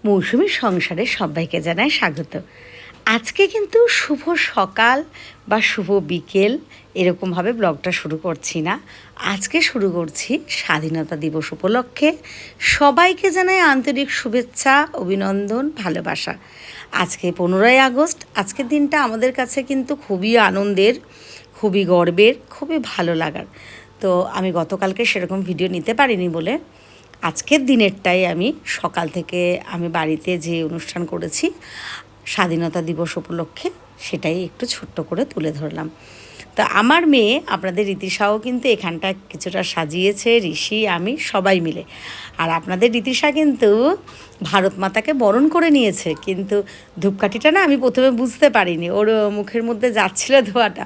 মৌসুমীর সংসারে সবাইকে জানায় স্বাগত। আজকে কিন্তু শুভ সকাল বা শুভ বিকেল এরকমভাবে ব্লগটা শুরু করছি না, আজকে শুরু করছি স্বাধীনতা দিবস উপলক্ষে। সবাইকে জানাই আন্তরিক শুভেচ্ছা, অভিনন্দন, ভালোবাসা। আজকে 15ই আগস্ট, আজকের দিনটা আমাদের কাছে কিন্তু খুবই আনন্দের, খুবই গর্বের, খুবই ভালো লাগার। তো আমি গতকালকে সেরকম ভিডিও নিতে পারিনি বলে আজকের দিনেরটাই আমি সকাল থেকে আমি বাড়িতে যে অনুষ্ঠান করেছি স্বাধীনতা দিবস উপলক্ষে সেটাই একটু ছোট্ট করে তুলে ধরলাম। তো আমার মেয়ে, আপনাদের রীতিশাও কিন্তু এখানটা কিছুটা সাজিয়েছে, ঋষি, আমি সবাই মিলে। আর আপনাদের রীতিশা কিন্তু ভারত মাতাকে বরণ করে নিয়েছে, কিন্তু ধূপকাঠিটা না আমি প্রথমে বুঝতে পারিনি, ওর মুখের মধ্যে যাচ্ছিল ধোঁয়াটা,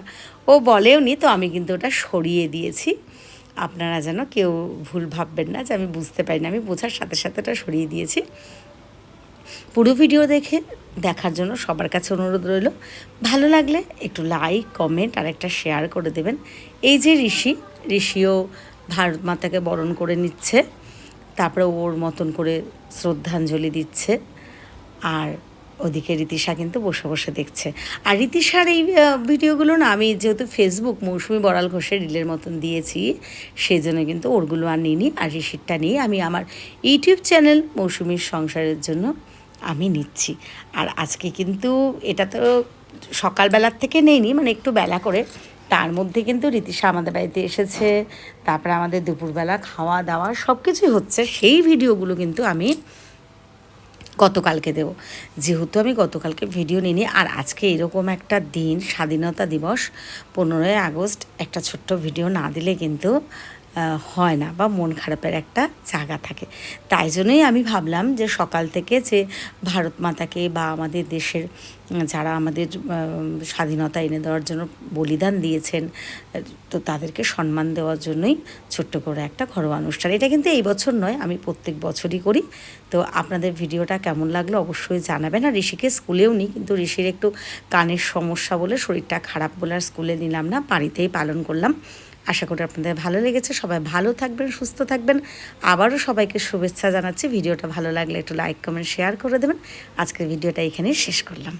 ও বলেও নি, তো আমি কিন্তু ওটা সরিয়ে দিয়েছি। আপনারা যেন কেউ ভুল ভাববেন না যে আমি বুঝতে পারি না, আমি বোঝার সাথে সাথে ওটা সরিয়ে দিয়েছি। পুরো ভিডিও দেখার জন্য সবার কাছে অনুরোধ রইল। ভালো লাগলে একটু লাইক, কমেন্ট আর একটা শেয়ার করে দেবেন। এই যে ঋষিও ভারত মাতাকে বরণ করে নিচ্ছে, তারপরে ওর মতন করে শ্রদ্ধাঞ্জলি দিচ্ছে, আর ওদিকে রীতিশা কিন্তু বসে বসে দেখছে। আর রীতিশার এই ভিডিওগুলো না আমি যেহেতু ফেসবুক মৌসুমী বড়াল ঘোষের রিলের মতন দিয়েছি, সেই জন্য কিন্তু ওরগুলো আর নিইনি, আর ঋষিরটা নিয়ে আমি আমার ইউটিউব চ্যানেল মৌসুমীর সংসারের জন্য আমি নিচ্ছি। আর আজকে কিন্তু এটা তো সকালবেলার থেকে নেইনি, মানে একটু বেলা করে, তার মধ্যে কিন্তু রীতিশা আমাদের বাড়িতে এসেছে, তারপরে আমাদের দুপুরবেলা খাওয়া দাওয়া সব কিছুই হচ্ছে। সেই ভিডিওগুলো কিন্তু আমি গতকালকে দেব, যেহেতু আমি গতকালকে ভিডিও নিইনি। আর আজকে এরকম একটা দিন, স্বাধীনতা দিবস, 15ই আগস্ট, একটা ছোট্ট ভিডিও না দিলে কিন্তু হয় না, বা মন খারাপের একটা জায়গা থাকে। তাই জন্যই আমি ভাবলাম যে সকাল থেকে যে ভারত মাতাকে বা আমাদের দেশের যারা আমাদের স্বাধীনতা এনে দেওয়ার জন্য বলিদান দিয়েছেন, তো তাদেরকে সম্মান দেওয়ার জন্যই ছোট্ট করে একটা ঘরোয়া অনুষ্ঠান। এটা কিন্তু এই বছর নয়, আমি প্রত্যেক বছরই করি। তো আপনাদের ভিডিওটা কেমন লাগলো অবশ্যই জানাবেন। আর ঋষিকে স্কুলেও নিই, কিন্তু ঋষির একটু কানের সমস্যা বলে, শরীরটা খারাপ বলে আর স্কুলে নিলাম না, বাড়িতেই পালন করলাম। আশা করি আপনাদের ভালো লেগেছে। সবাই ভালো থাকবেন, সুস্থ থাকবেন। আবারও সবাইকে শুভেচ্ছা জানাচ্ছি। ভিডিওটা ভালো লাগলে একটু লাইক, কমেন্ট, শেয়ার করে দেবেন। আজকের ভিডিওটা এখানেই শেষ করলাম।